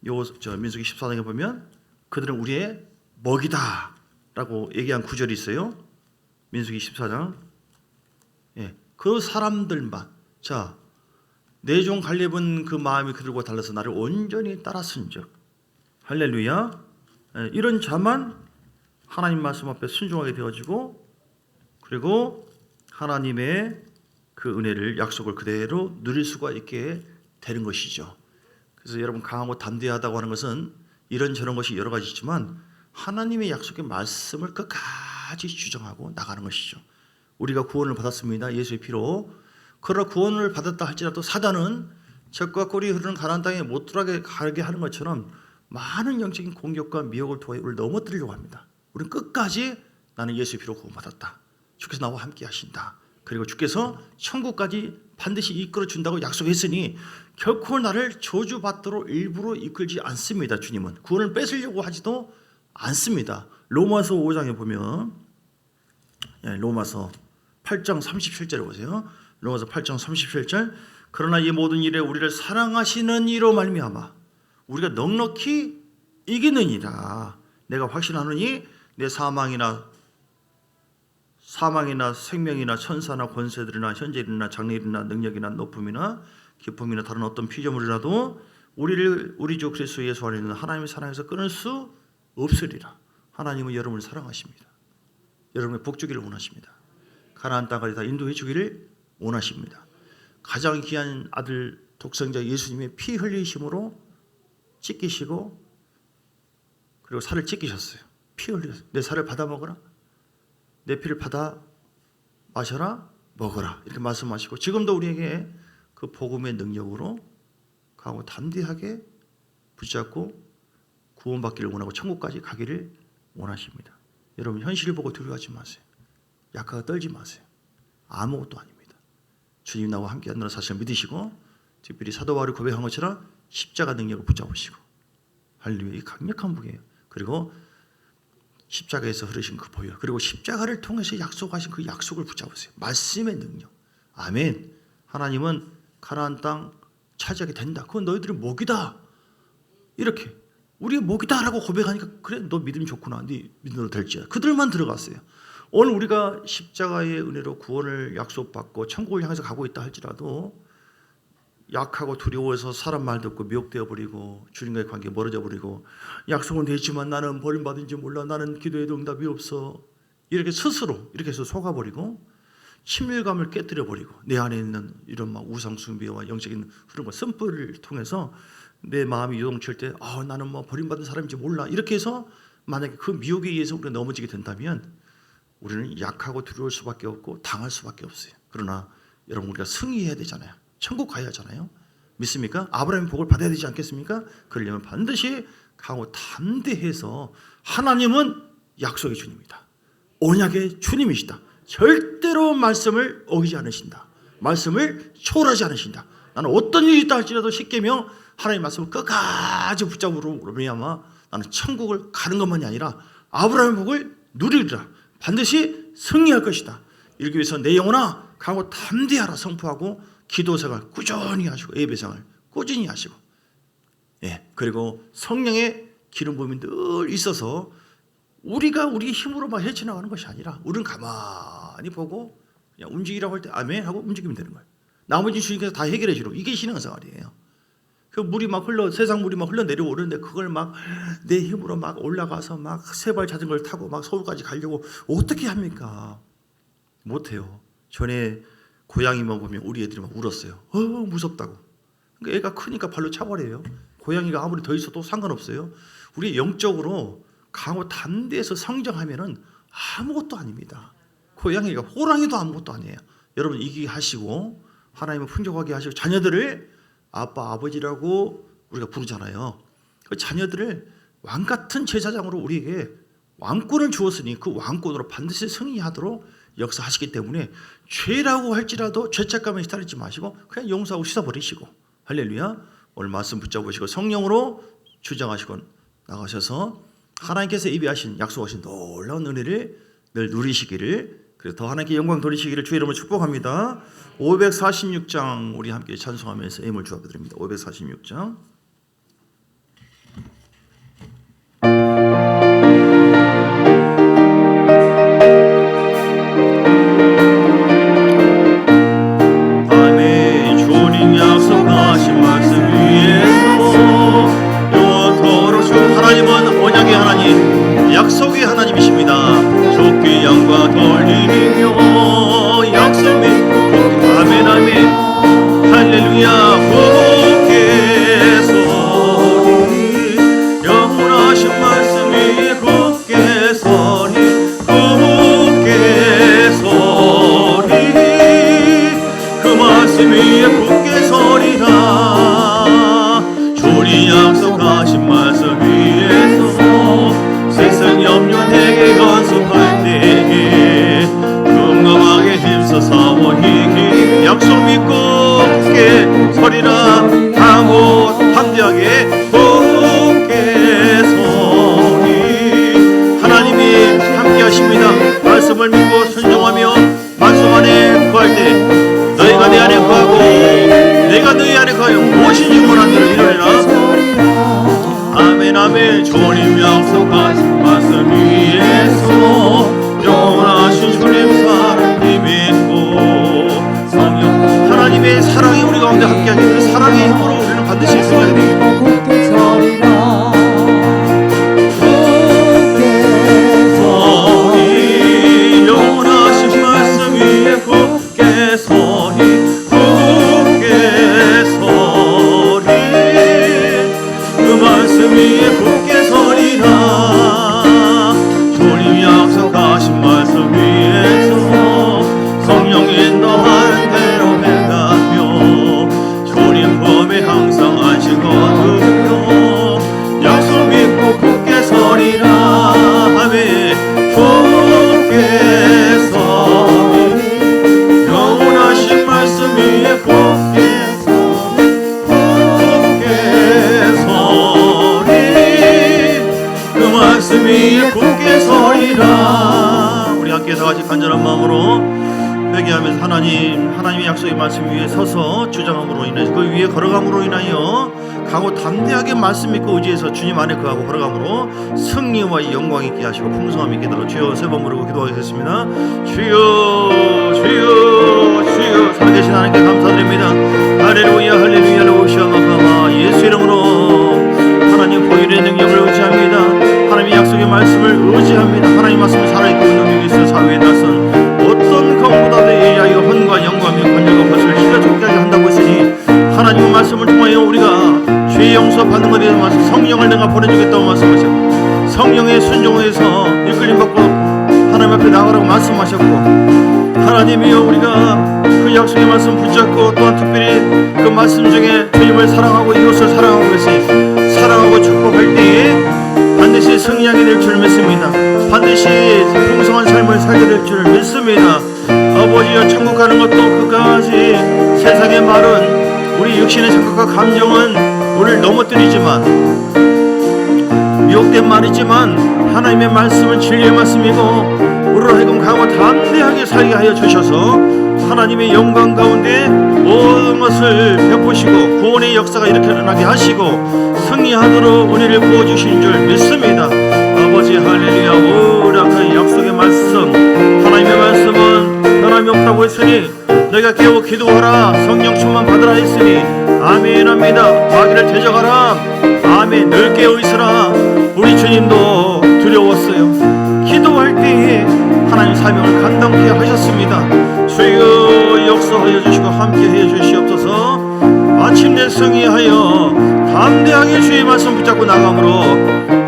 민수기 14장에 보면 그들은 우리의 먹이다 라고 얘기한 구절이 있어요. 민수기 14장. 그 사람들만, 자, 내 종 갈렙은 그 마음이 그들과 달라서 나를 온전히 따랐은즉, 할렐루야. 이런 자만 하나님 말씀 앞에 순종하게 되어지고, 그리고 하나님의 그 은혜를, 약속을 그대로 누릴 수가 있게 되는 것이죠. 그래서 여러분, 강하고 담대하다고 하는 것은 이런저런 것이 여러 가지 있지만 하나님의 약속의 말씀을 끝까지 주장하고 나가는 것이죠. 우리가 구원을 받았습니다. 예수의 피로. 그러나 구원을 받았다 할지라도 사단은 젖과 꿀이 흐르는 가나안 땅에 못 들어가게 하는 것처럼 많은 영적인 공격과 미혹을 통해 우리를 넘어뜨리려고 합니다. 우리는 끝까지 나는 예수의 피로 구원받았다. 주께서 나와 함께 하신다. 그리고 주께서 천국까지 반드시 이끌어 준다고 약속했으니 결코 나를 저주받도록 일부러 이끌지 않습니다. 주님은 구원을 뺏으려고 하지도 않습니다. 로마서 5장에 보면 로마서 8장 37절에 보세요. 로마서 8장 37절 그러나 이 모든 일에 우리를 사랑하시는 이로 말미암아 우리가 넉넉히 이기느니라. 내가 확신하노니 내 사망이나 생명이나 천사나 권세들이나 현재일이나 장래일이나 능력이나 높음이나 기쁨이나 다른 어떤 피조물이라도 우리를 우리 주 그리스도 예수 안에 있는 하나님의 사랑에서 끊을 수 없으리라. 하나님은 여러분을 사랑하십니다. 여러분의 복주기를 원하십니다. 가나안 땅까지 다 인도해 주기를 원하십니다. 가장 귀한 아들 독생자 예수님의 피 흘리심으로 찢기시고 그리고 살을 찢기셨어요. 피 흘리셨어요. 내 살을 받아 먹어라. 내 피를 받아 마셔라. 먹어라. 이렇게 말씀하시고 지금도 우리에게 그 복음의 능력으로 강하고 담대하게 붙잡고 구원받기를 원하고 천국까지 가기를 원하십니다. 여러분 현실을 보고 두려워하지 마세요. 약하고 떨지 마세요. 아무것도 아닙니다. 주님 나와 함께 한다는 사실을 믿으시고 특별히 사도 바울이 고백한 것처럼 십자가 능력을 붙잡으시고 할렐루야. 이 강력한 무게예요. 그리고 십자가에서 흐르신 그 보혈 그리고 십자가를 통해서 약속하신 그 약속을 붙잡으세요. 말씀의 능력. 아멘. 하나님은 가나안 땅 차지하게 된다. 그건 너희들의 목이다. 이렇게 우리의 목이다라고 고백하니까 그래 너 믿음이 좋구나. 네 믿음으로 될지야. 그들만 들어갔어요. 오늘 우리가 십자가의 은혜로 구원을 약속받고 천국을 향해서 가고 있다 할지라도 약하고 두려워해서 사람 말 듣고 미혹되어 버리고 주님과의 관계 멀어져 버리고 약속은 되지만 나는 버림받은지 몰라. 나는 기도해도 응답이 없어. 이렇게 스스로 이렇게 해서 속아버리고 친밀감을 깨뜨려 버리고 내 안에 있는 이런 막 우상 숭배와 영적인 흐름과 쓴뿌리를 통해서 내 마음이 요동칠 때 나는 뭐 버림받은 사람인지 몰라. 이렇게 해서 만약에 그 미혹에 의해서 우리가 넘어지게 된다면 우리는 약하고 두려울 수밖에 없고 당할 수밖에 없어요. 그러나 여러분 우리가 승리해야 되잖아요. 천국 가야 하잖아요. 믿습니까? 아브라함의 복을 받아야 되지 않겠습니까? 그러려면 반드시 강하고 담대해서 하나님은 약속의 주님이다. 언약의 주님이시다. 절대로 말씀을 어기지 않으신다. 말씀을 초월하지 않으신다. 나는 어떤 일이 있다 할지라도 십계명 하나님의 말씀을 끝까지 붙잡으로 말미암아 나는 천국을 가는 것만이 아니라 아브라함의 복을 누리리라. 반드시 승리할 것이다. 이렇게 위해서 내 영혼아 강하고 담대하라 선포하고 기도생활 꾸준히 하시고 예배생활 꾸준히 하시고 그리고 성령의 기름 부음이 늘 있어서 우리가 우리 힘으로 막 헤쳐나가는 것이 아니라 우리는 가만히 보고 그냥 움직이라고 할 때 아멘 하고 움직이면 되는 거예요. 나머지 주님께서 다 해결해 주고 이게 신앙생활이에요. 그 물이 막 세상 물이 막 흘러 내려오는데 그걸 막 내 힘으로 막 올라가서 막 세발 자전거를 타고 막 서울까지 가려고 어떻게 합니까? 못해요. 전에 고양이만 보면 우리 애들이 막 울었어요. 무섭다고. 그러니까 애가 크니까 발로 차버려요. 고양이가 아무리 더 있어도 상관없어요. 우리 영적으로 강하고 담대해서 성장하면은 아무것도 아닙니다. 고양이가 호랑이도 아무것도 아니에요. 여러분 이기게 하시고 하나님을 풍족하게 하시고 자녀들을 아빠 아버지라고 우리가 부르잖아요. 그 자녀들을 왕같은 제사장으로 우리에게 왕권을 주었으니 그 왕권으로 반드시 승리하도록 역사하시기 때문에 죄라고 할지라도 죄책감에 시달리지 마시고 그냥 용서하고 씻어버리시고 할렐루야. 오늘 말씀 붙잡으시고 성령으로 주장하시고 나가셔서 하나님께서 예비하신 약속하신 놀라운 은혜를 늘 누리시기를 그래서 더 하나님께 영광 돌리시기를 주의 이름으로 축복합니다. 546장 우리 함께 찬송하면서 예물 주합드립니다. 546장 하나님은 언약의 하나님, 약속의 하나님이십니다. 주께 영광 돌리며 약속 믿고 아멘 아멘 할렐루야. 주께서 약속하신 말씀 위에서 세상 염려 내게 건속할 때에 용감하게 힘써 싸워 이기 약속 믿고 함께 서리라 하고 담대하게 굳게 서리. 하나님이 함께 하십니다. 말씀을 믿고 순종하며 말씀 안에 구할 때 너희가 내 안에 구하고 내가 너희 안에 구하여 무엇인지 원하는 대로 이루리라. 아멘 아멘. 주님 약속하신 말씀 위에서 영원하신 주님 사랑 믿고 성령 하나님의 사랑이 우리 가운데 함께하게 그 사랑의 힘으로 우리는 반드시 승리하게 됩니다. 영원하신 말씀 위에 굳게 서리 그 말씀 위에 굳게 서리라. 주님 약속하신 말씀 위에서 성령 인도하는 대로 행하며 주님 품에 항상 안식 얻으며 약속 믿고 굳게 서리라. 아멘. 굳게 서리 영원하신 말씀 위에 굳게 말씀 위에 굳게 서리라. 우리 함께 다 같이 간절한 마음으로 회개하면서 하나님의 약속의 말씀 위에 서서 주장함으로 인해 그 위에 걸어감으로 인하여 강호 담대하게 말씀 믿고 의지해서 주님 안에 거하고 걸어감으로 승리와 영광 있게 하시고 풍성함 있게 달라. 주여 세 번 부르고 기도하겠습니다. 주여 주여 주여 살아계신 하나님께 감사드립니다. 할렐루야 할렐루야 로시아마마마. 예수 이름으로 하나님 보일의 능력을 의지합니다. 하나님의 약속의 말씀을 의지합니다. 하나님 말씀을 살아있고 능력이 있어 사회에 나선 어떤 것보다도 예리하여 헌과 영광며 권력과 것을 실려 족하게 한다고 했으니 하나님의 말씀을 통하여 우리가 죄 용서 받는 것에 대해서 성령을 내가 보내주겠다고 말씀하셨고 성령의 순종에서 이끌림 받고 하나님 앞에 나가라고 말씀하셨고 하나님이여 우리가 그 약속의 말씀 붙잡고 또한 특별히 그 말씀 중에 주님을 사랑하고 이웃을 사랑하고 있으니 사랑하고 축복할 때에 반드시 승리하게 될 줄 믿습니다. 반드시 풍성한 삶을 살게 될 줄 믿습니다. 아버지여 천국 가는 것도 끝까지 세상의 말은 우리 육신의 생각과 감정은 우리를 넘어뜨리지만 미혹된 말이지만 하나님의 말씀은 진리의 말씀이고 우리로 하여금 강하고 담대하게 살게 하여 주셔서 하나님의 영광 가운데 모든 것을 베푸시고 구원의 역사가 이렇게 일어나게 하시고 승리하도록 은혜를 부어주신 줄 믿습니다. 아버지 할렐루야. 오락한 약속의 말씀 하나님의 말씀은 변함이 없다고 했으니 너희가 깨워 기도하라 성령 충만 받으라 했으니 아멘 합니다. 마귀를 대적하라 아멘. 늘 깨어 있으라. 우리 주님도 두려웠어요. 기도할 때에 하나님 사명을 감당케 하셨습니다. 주여 역사하여 주시고 함께해 주시옵소서. 마침내 승리하여 담대하게 주의 말씀 붙잡고 나감으로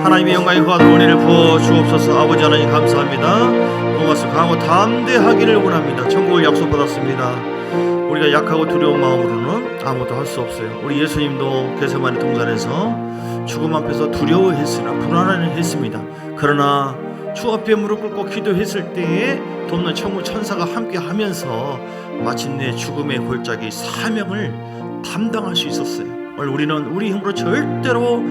하나님의 영광에 거하는 은혜를 부어 주옵소서. 아버지 하나님 감사합니다. 그 말씀 강하고 담대하기를 원합니다. 천국을 약속받았습니다. 우리가 약하고 두려운 마음으로는 아무것도 할 수 없어요. 우리 예수님도 겟세마네 동산에서 죽음 앞에서 두려워했으나 불안해했습니다. 그러나 주 앞에 무릎 꿇고 기도했을 때에 돕는 천국 천사가 함께 하면서 마침내 죽음의 골짜기 사명을 담당할 수 있었어요. 오늘 우리는 우리 힘으로 절대로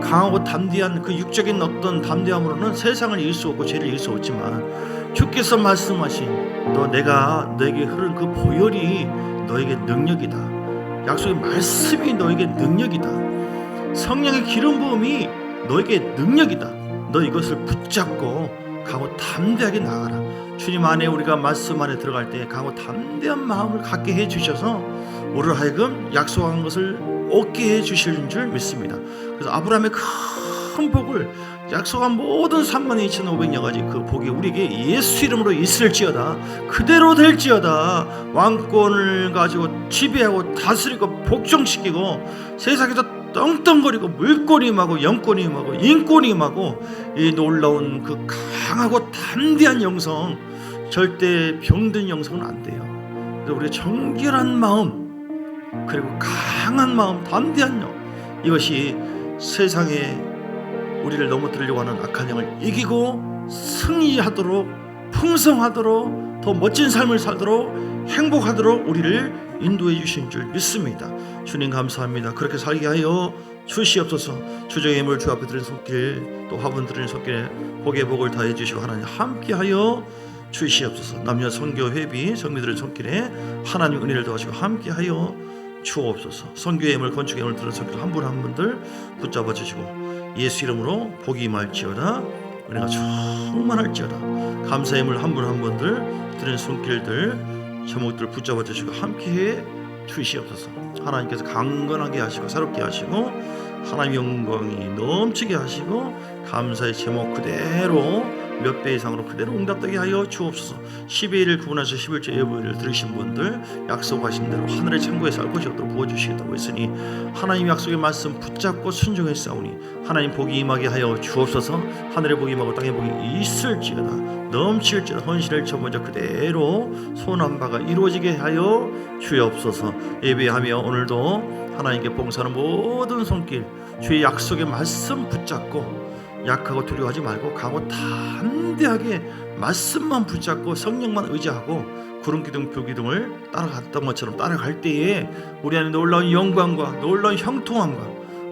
강하고 담대한 그 육적인 어떤 담대함으로는 세상을 이길 수 없고 죄를 이길 수 없지만 주께서 말씀하신 내가 너에게 흐른 그 보혈이 너에게 능력이다. 약속의 말씀이 너에게 능력이다. 성령의 기름 부음이 너에게 능력이다. 너 이것을 붙잡고 강하고 담대하게 나가라. 주님 안에 우리가 말씀 안에 들어갈 때 강하고 담대한 마음을 갖게 해주셔서 우리로 하여금 약속한 것을 얻게 해주실 줄 믿습니다. 그래서 아브라함의 큰 복을 약속한 모든 32,500여 가지 그 복이 우리에게 예수 이름으로 있을지어다. 그대로 될지어다. 왕권을 가지고 지배하고 다스리고 복종시키고 세상에서 떵떵거리고 물권이 임하고 영권이 임하고 인권이 임하고 이 놀라운 그 강하고 담대한 영성, 절대 병든 영성은 안 돼요. 그래서 우리가 정결한 마음 그리고 강한 마음, 담대한 영, 이것이 세상에 우리를 넘어뜨리려고 하는 악한 영을 이기고 승리하도록, 풍성하도록, 더 멋진 삶을 살도록, 행복하도록 우리를 인도해 주신 줄 믿습니다. 주님 감사합니다. 그렇게 살게 하여 주시옵소서. 주정의 예물 주 앞에 드린 손길, 또 화분 드린 손길에 복의 복을 다해 주시고 하나님 함께하여 주시옵소서. 남녀 선교 회비 성미들의 손길에 하나님 은혜를 더하시고 함께하여 주옵소서. 선교의 예물, 건축의 예물 드린 손길 한 분 한 분들 붙잡아 주시고 예수 이름으로 복이 임할지어다. 은혜가 충만할지어다. 감사의 예물 한 분 한 분들 드린 손길들 제목들 붙잡아 주시고 함께해 주시옵소서. 하나님께서 강건하게 하시고 새롭게 하시고 하나님 영광이 넘치게 하시고 감사의 제목 그대로 몇 배 이상으로 그대로 응답되게 하여 주옵소서. 12일을 구분하셔 11조 예배를 들으신 분들 약속하신 대로 하늘의 창고에 살 것이 없도록 부어주시겠다고 했으니 하나님 약속의 말씀 붙잡고 순종했사오니 하나님 복이 임하게 하여 주옵소서. 하늘의 복이 임하고 땅의 복이 있을지어다. 넘칠지어다. 헌신을 처먼저 그대로 소원한 바가 이루어지게 하여 주옵소서. 예배하며 오늘도 하나님께 봉사하는 모든 손길 주의 약속의 말씀 붙잡고 약하고 두려워하지 말고 강하고 담대하게 말씀만 붙잡고 성령만 의지하고 구름기둥 불기둥을 따라갔던 것처럼 따라갈 때에 우리 안에 놀라운 영광과 놀라운 형통함과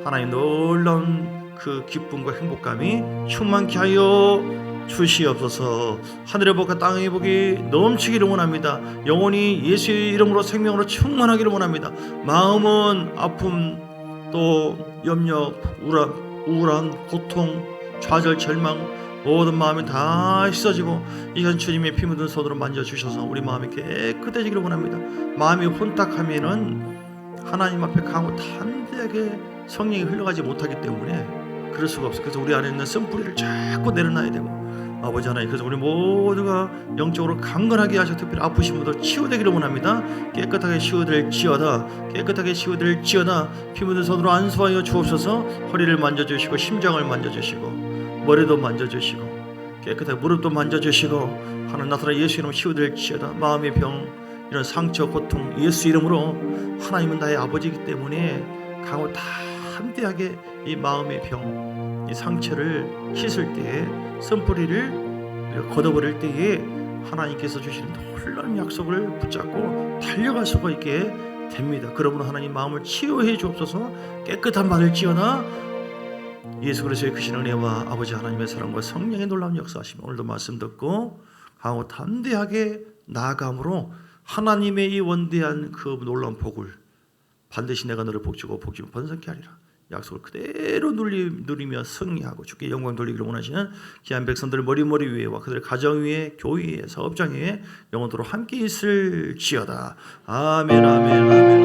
하나님 놀라운 그 기쁨과 행복감이 충만케 하여 주시옵소서. 하늘의 복과 땅의 복이 넘치기를 원합니다. 영혼이 예수의 이름으로 생명으로 충만하기를 원합니다. 마음은 아픔 또 염려 우울한 고통 좌절 절망 모든 마음이 다 씻어지고 이건 주님의 피 묻은 손으로 만져주셔서 우리 마음이 깨끗해지기를 원합니다. 마음이 혼탁하면은 하나님 앞에 강하고 담대하게 성령이 흘러가지 못하기 때문에 그럴 수가 없어요. 그래서 우리 안에 있는 쓴뿌리를 자꾸 내려놔야 되고 아버지 하나님, 그래서 우리 모두가 영적으로 강건하게 하셔 특별히 아프신 분들 치유되기를 원합니다. 깨끗하게 치유될지어다. 깨끗하게 치유될지어다. 피 묻은 손으로 안수하여 주옵소서. 허리를 만져주시고 심장을 만져주시고 머리도 만져주시고 깨끗하게 무릎도 만져주시고 하나님 나타나 예수 이름으로 치유될지어다. 마음의 병 이런 상처 고통 예수 이름으로 하나님은 나의 아버지이기 때문에 강하고 담대하게 이 마음의 병 이 상처를 씻을 때에 쓴뿌리를 걷어버릴 때에 하나님께서 주시는 놀라운 약속을 붙잡고 달려갈 수가 있게 됩니다. 그러므로 하나님 마음을 치유해 주옵소서. 깨끗한 받을지어다. 예수 그리스도의 크신 은혜와 아버지 하나님의 사랑과 성령의 놀라운 역사하시며 오늘도 말씀 듣고 강하고 담대하게 나아감으로 하나님의 이 원대한 그 놀라운 복을 반드시 내가 너를 복주고 복주면 번성케 하리라. 약속을 그대로 누리며 승리하고 주께 영광 돌리기를 원하시는 귀한 백성들 머리 위에와 그들의 가정 위에 교회 위에 사업장 위에 영원토록 함께 있을지어다. 아멘 아멘 아멘.